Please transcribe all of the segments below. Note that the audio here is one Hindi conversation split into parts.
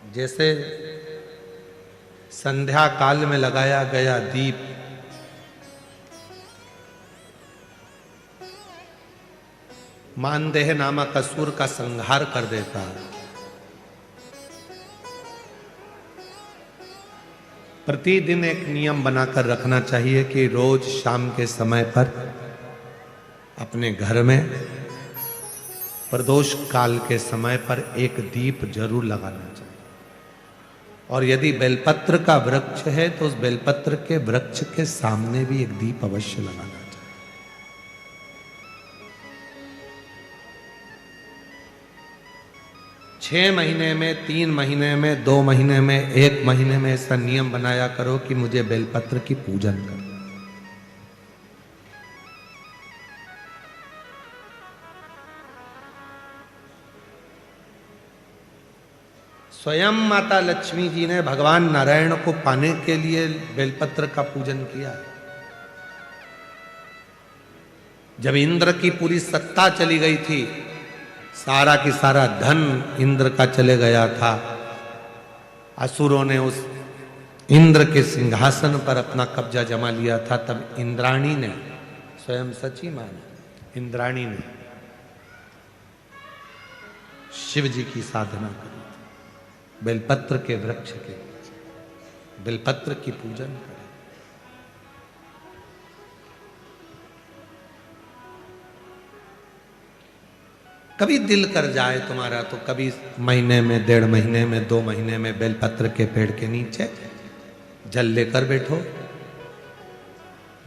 जैसे संध्या काल में लगाया गया दीप मानदेह नामक असुर का संहार कर देता है, प्रतिदिन एक नियम बनाकर रखना चाहिए कि रोज शाम के समय पर अपने घर में प्रदोष काल के समय पर एक दीप जरूर लगाना चाहिए। और यदि बेलपत्र का वृक्ष है तो उस बेलपत्र के वृक्ष के सामने भी एक दीप अवश्य लगाना चाहिए। 6 महीने में, 3 महीने में, 2 महीने में, 1 महीने में ऐसा नियम बनाया करो कि मुझे बेलपत्र की पूजन करो। स्वयं माता लक्ष्मी जी ने भगवान नारायण को पाने के लिए बेलपत्र का पूजन किया। जब इंद्र की पूरी सत्ता चली गई थी, सारा की सारा धन इंद्र का चले गया था, असुरों ने उस इंद्र के सिंहासन पर अपना कब्जा जमा लिया था, तब इंद्राणी ने, स्वयं सची माने इंद्राणी ने शिव जी की साधना करी, बेलपत्र के वृक्ष के, बेलपत्र की पूजन करें। कभी दिल कर जाए तुम्हारा तो कभी महीने में, 1.5 महीने में, 2 महीने में बेलपत्र के पेड़ के नीचे जल लेकर बैठो।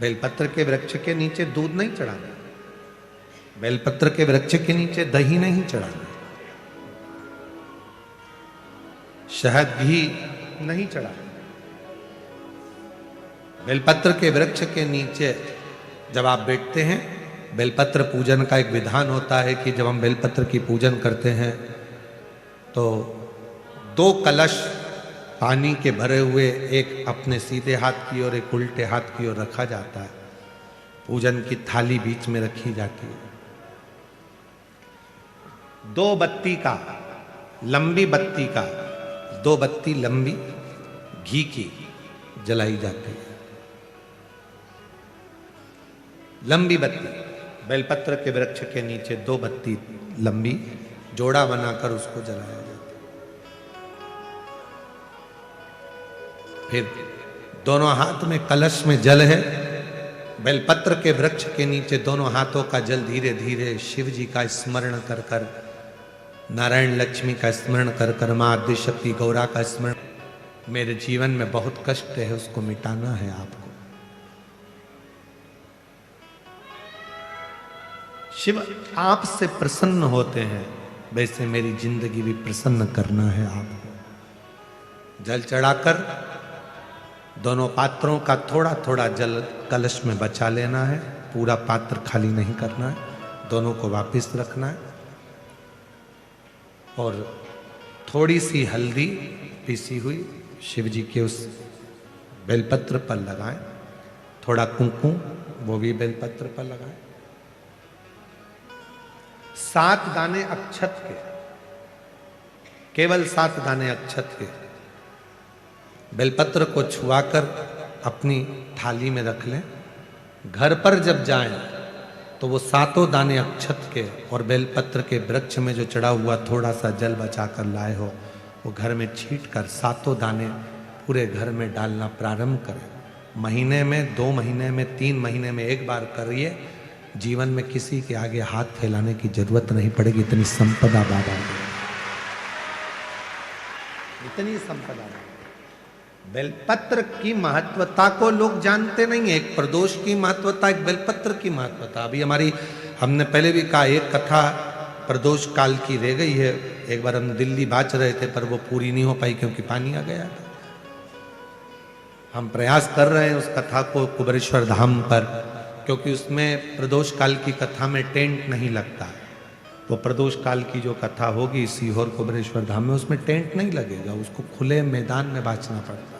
बेलपत्र के वृक्ष के नीचे दूध नहीं चढ़ाना, बेलपत्र के वृक्ष के नीचे दही नहीं चढ़ाना, शहद भी नहीं चढ़ाना। बेलपत्र के वृक्ष के नीचे जब आप बैठते हैं, बेलपत्र पूजन का एक विधान होता है कि जब हम बेलपत्र की पूजन करते हैं तो 2 कलश पानी के भरे हुए, एक अपने सीधे हाथ की ओर, एक उल्टे हाथ की ओर रखा जाता है। पूजन की थाली बीच में रखी जाती है। 2 बत्ती का, लंबी बत्ती का, 2 बत्ती लंबी घी की जलाई जाती है। लंबी बत्ती बेलपत्र के वृक्ष के नीचे 2 बत्ती लंबी जोड़ा बनाकर उसको जलाया जाता है। फिर दोनों हाथ में कलश में जल है, बेलपत्र के वृक्ष के नीचे दोनों हाथों का जल धीरे धीरे शिव जी का स्मरण कर कर, नारायण लक्ष्मी का स्मरण कर कर, मां आदिशक्ति गौरा का स्मरण, मेरे जीवन में बहुत कष्ट है उसको मिटाना है आपको। शिव आपसे प्रसन्न होते हैं, वैसे मेरी जिंदगी भी प्रसन्न करना है आपको। जल चढ़ाकर दोनों पात्रों का थोड़ा थोड़ा जल कलश में बचा लेना है, पूरा पात्र खाली नहीं करना है, दोनों को वापस रखना है। और थोड़ी सी हल्दी पीसी हुई शिव जी के उस बेलपत्र पर लगाएं, थोड़ा कुंकुम वो भी बेलपत्र पर लगाएं। 7 दाने अक्षत के, केवल 7 दाने अक्षत के बेलपत्र को छुआकर अपनी थाली में रख लें। घर पर जब जाएं तो वो 7 दाने अक्षत के और बेलपत्र के वृक्ष में जो चढ़ा हुआ थोड़ा सा जल बचाकर लाए हो, वो घर में छींट कर 7 दाने पूरे घर में डालना प्रारंभ करें। महीने में, 2 महीने में, 3 महीने में एक बार करिए। जीवन में किसी के आगे हाथ फैलाने की जरूरत नहीं पड़ेगी, इतनी संपदा बाबा ने, इतनी संपदा। बेलपत्र की महत्वता को लोग जानते नहीं है। एक प्रदोष की महत्वता, एक बेलपत्र की महत्वता। अभी हमने पहले भी कहा, एक कथा प्रदोष काल की रह गई है। एक बार हम दिल्ली बाच रहे थे पर वो पूरी नहीं हो पाई क्योंकि पानी आ गया था। हम प्रयास कर रहे हैं उस कथा को कुबेरेश्वर धाम पर, क्योंकि उसमें प्रदोष काल की कथा में टेंट नहीं लगता। वो प्रदोष काल की जो कथा होगी सीहोर कुबेरेश्वर धाम में, उसमें टेंट नहीं लगेगा, उसको खुले मैदान में बांचना पड़ता।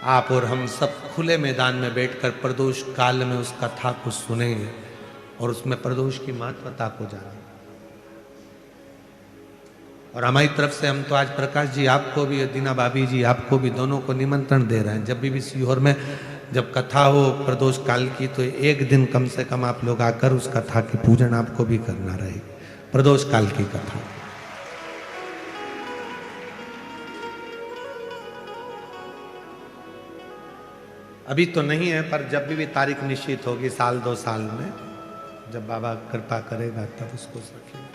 आप और हम सब खुले मैदान में बैठकर प्रदोष काल में उस कथा को सुनेंगे और उसमें प्रदोष की महत्वता को जानेंगे। और हमारी तरफ से हम तो आज प्रकाश जी आपको भी, दीना भाभी जी आपको भी, दोनों को निमंत्रण दे रहे हैं। जब भी सीहोर में जब कथा हो प्रदोष काल की, तो एक दिन कम से कम आप लोग आकर उस कथा की पूजन आपको भी करना रहेगी, प्रदोष काल की कथा। अभी तो नहीं है, पर जब भी तारीख निश्चित होगी, साल 2 साल में, जब बाबा कृपा करेगा तब उसको रखेंगे।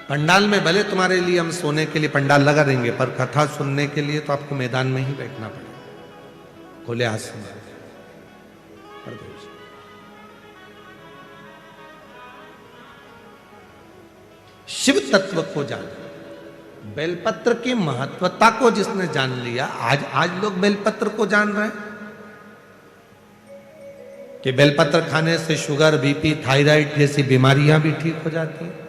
पंडाल में भले तुम्हारे लिए हम सोने के लिए पंडाल लगा देंगे, पर कथा सुनने के लिए तो आपको मैदान में ही बैठना पड़ेगा, खुले आसमान। शिव तत्व को जान, बेलपत्र की महत्वता को जिसने जान लिया, आज लोग बेलपत्र को जान रहे हैं कि बेलपत्र खाने से शुगर, बीपी, थायराइड जैसी बीमारियां भी ठीक हो जाती हैं।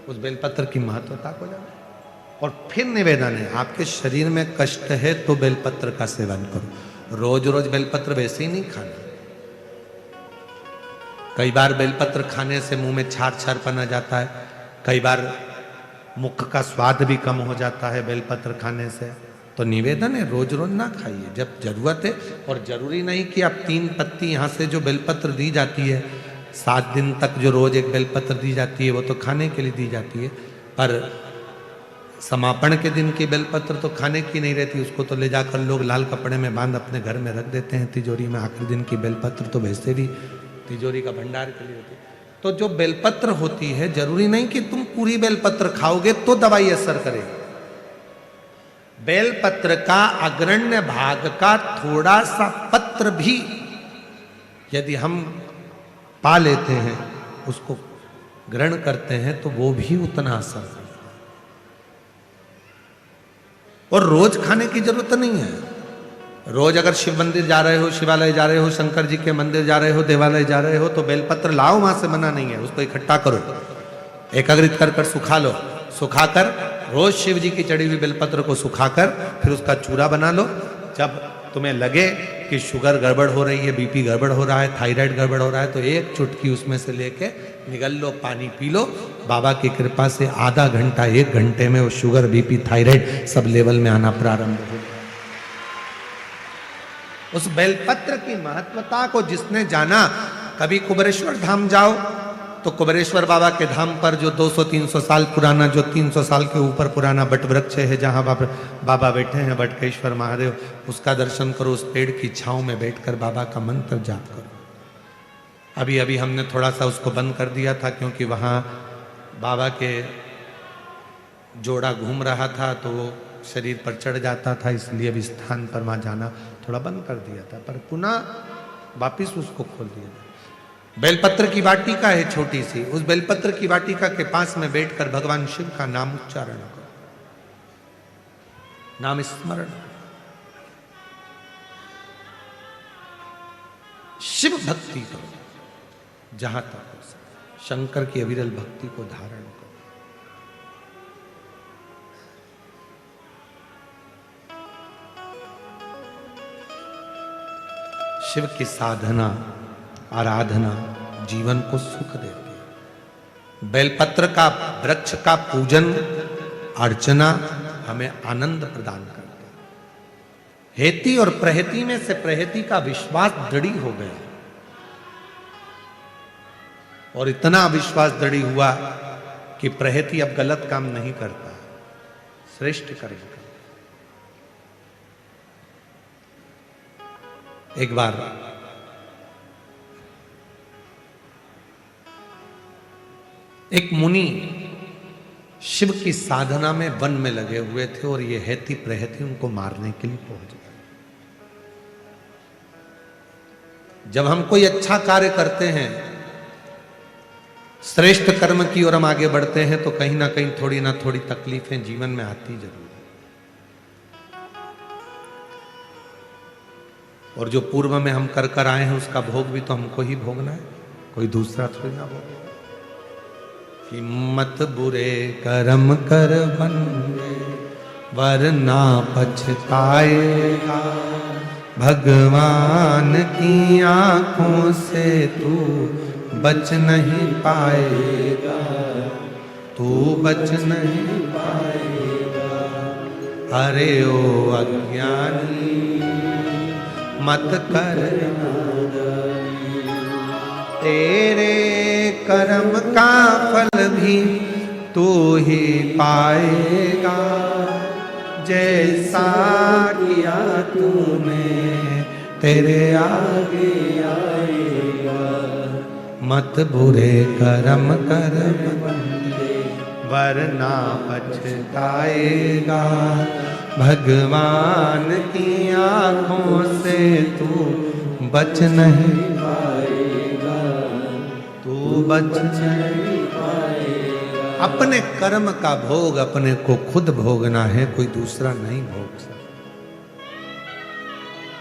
उस बेलपत्र की महत्वता को जानो। और फिर निवेदन है, आपके शरीर में कष्ट है तो बेलपत्र का सेवन करो। रोज रोज बेलपत्र वैसे ही नहीं खाना। कई बार बेलपत्र खाने से मुंह में छार छारपन आ जाता है, कई बार मुख का स्वाद भी कम हो जाता है बेलपत्र खाने से। तो निवेदन है, रोज रोज ना खाइए, जब जरूरत है। और जरूरी नहीं कि आप 3 पत्ती यहाँ से जो बेलपत्र दी जाती है, 7 दिन तक जो रोज एक बेलपत्र दी जाती है, वो तो खाने के लिए दी जाती है। पर समापन के दिन की बेलपत्र तो खाने की नहीं रहती, उसको तो ले जाकर लोग लाल कपड़े में बांध अपने घर में रख देते हैं तिजोरी में। आखिरी दिन की बेलपत्र तो वैसे भी तिजोरी का भंडार के लिए होती है। तो जो बेलपत्र होती है, जरूरी नहीं कि तुम पूरी बेलपत्र खाओगे तो दवाई असर करेगी। बेलपत्र का अग्रण्य भाग का थोड़ा सा पत्र भी यदि हम पा लेते हैं, उसको ग्रहण करते हैं, तो वो भी उतना असर करता है। और रोज खाने की जरूरत नहीं है। रोज अगर शिव मंदिर जा रहे हो, शिवालय जा रहे हो, शंकर जी के मंदिर जा रहे हो, देवालय जा रहे हो, तो बेलपत्र लाओ, वहां से मना नहीं है। उसको इकट्ठा करो, एकाग्रित कर कर सुखा लो। सुखाकर रोज शिव जी की चढ़ी हुई बेलपत्र को सुखाकर फिर उसका चूरा बना लो। जब तुम्हें लगे कि शुगर गड़बड़ हो रही है, बीपी गड़बड़ हो रहा है, थायराइड गड़बड़ हो रहा है, तो एक चुटकी उसमें से लेके निगल लो, पानी पी लो। बाबा की कृपा से आधा घंटा 1 घंटे में वो sugar, BP, thyroid sub level में आना प्रारंभ हो। उस बेलपत्र की महत्वता को जिसने जाना, कभी कुबेरेश्वर धाम जाओ तो कुबेरेश्वर बाबा के धाम पर जो 200-300 साल पुराना, जो 300 साल के ऊपर पुराना बट वृक्ष है, जहाँ बाबा बैठे हैं, बटकेश्वर महादेव, उसका दर्शन करो। उस पेड़ की छांव में बैठकर बाबा का मंत्र जाप करो। अभी अभी हमने थोड़ा सा उसको बंद कर दिया था, क्योंकि वहाँ बाबा के जोड़ा घूम रहा था तो वो शरीर पर चढ़ जाता था, इसलिए अभी स्थान पर वहाँ जाना थोड़ा बंद कर दिया था, पर पुनः वापिस उसको खोल दिया। बेलपत्र की वाटिका है छोटी सी, उस बेलपत्र की वाटिका के पास में बैठकर भगवान शिव का नाम उच्चारण करो, नाम स्मरण। शिव भक्ति करो जहां तक हो सके, शंकर की अविरल भक्ति को धारण करो। शिव की साधना, आराधना जीवन को सुख देती है। बेलपत्र का वृक्ष का पूजन अर्चना हमें आनंद प्रदान करती है। हेती और प्रहेती में से प्रहेती का विश्वास दृढ़ हो गया, और इतना विश्वास दृढ़ हुआ कि प्रहेती अब गलत काम नहीं करता, श्रेष्ठ कर्म करता। एक बार एक मुनि शिव की साधना में वन में लगे हुए थे, और ये हेती प्रहेती उनको मारने के लिए पहुंच गए। जब हम कोई अच्छा कार्य करते हैं, श्रेष्ठ कर्म की ओर हम आगे बढ़ते हैं, तो कहीं ना कहीं थोड़ी ना थोड़ी तकलीफें जीवन में आती जरूर है। और जो पूर्व में हम कर कर आए हैं, उसका भोग भी तो हमको ही भोगना है, कोई दूसरा थोड़ी ना भोगेगा। कि मत बुरे कर्म कर बंदे, वरना पछताएगा। भगवान की आंखों से तू बच नहीं पाएगा। तू बच नहीं पाएगा। अरे ओ अज्ञानी मत कर नादानी, तेरे कर्म का फल भी तू ही पाएगा। जैसा किया तूने तेरे आगे आएगा। मत बुरे कर्म कर बंदे वरना पछताएगा। भगवान की आंखों से तू बच नहीं पाएगा। तू बच नहीं पाएगा। अपने कर्म का भोग अपने को खुद भोगना है, कोई दूसरा नहीं भोग सकता,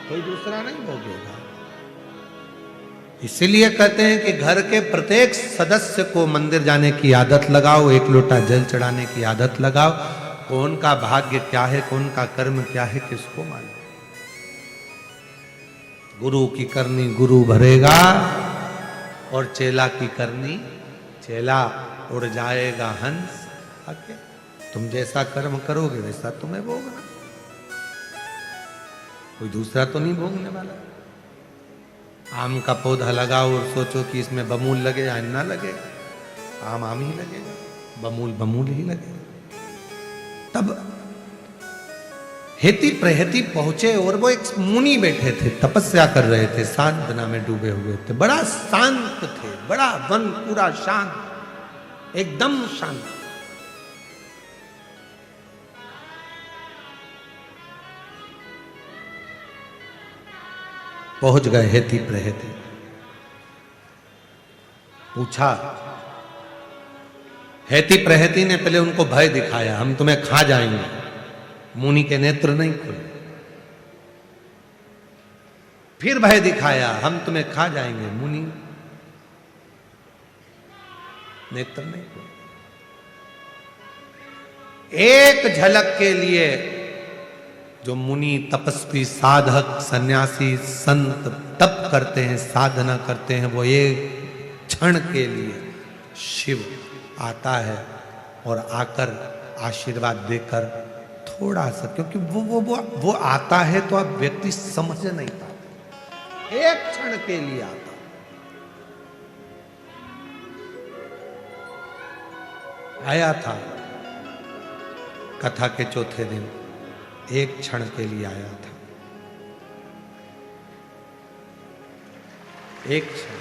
कोई दूसरा नहीं भोगेगा। इसीलिए कहते हैं कि घर के प्रत्येक सदस्य को मंदिर जाने की आदत लगाओ, एक लोटा जल चढ़ाने की आदत लगाओ। कौन का भाग्य क्या है, कौन का कर्म क्या है, किसको मालूम। गुरु की करनी गुरु भरेगा और चेला की करनी चेला उड़ जाएगा हंस आके। तुम जैसा कर्म करोगे वैसा तुम्हें भोगना, कोई दूसरा तो नहीं भोगने वाला। आम का पौधा लगाओ और सोचो कि इसमें बमूल लगे या ना लगे, आम आम ही लगेगा, बमूल बमूल ही लगेगा। तब हेती प्रहेती पहुंचे और वो एक मुनि बैठे थे, तपस्या कर रहे थे, साधना में डूबे हुए थे, बड़ा शांत थे, बड़ा वन पूरा शांत, एकदम शांत। पहुंच गए हेती प्रहेती, पूछा। हेती प्रहेती ने पहले उनको भय दिखाया, हम तुम्हें खा जाएंगे। मुनि के नेत्र नहीं खुले। फिर भय दिखाया, हम तुम्हें खा जाएंगे। मुनि नेत्र नहीं खुले। एक झलक के लिए जो मुनि तपस्वी साधक सन्यासी संत तप करते हैं, साधना करते हैं, वो एक क्षण के लिए शिव आता है और आकर आशीर्वाद देकर थोड़ा सा, क्योंकि वो आता है तो आप व्यक्ति समझ नहीं पाते, एक क्षण के लिए आता। आया था कथा के चौथे दिन, एक क्षण के लिए आया था, एक क्षण।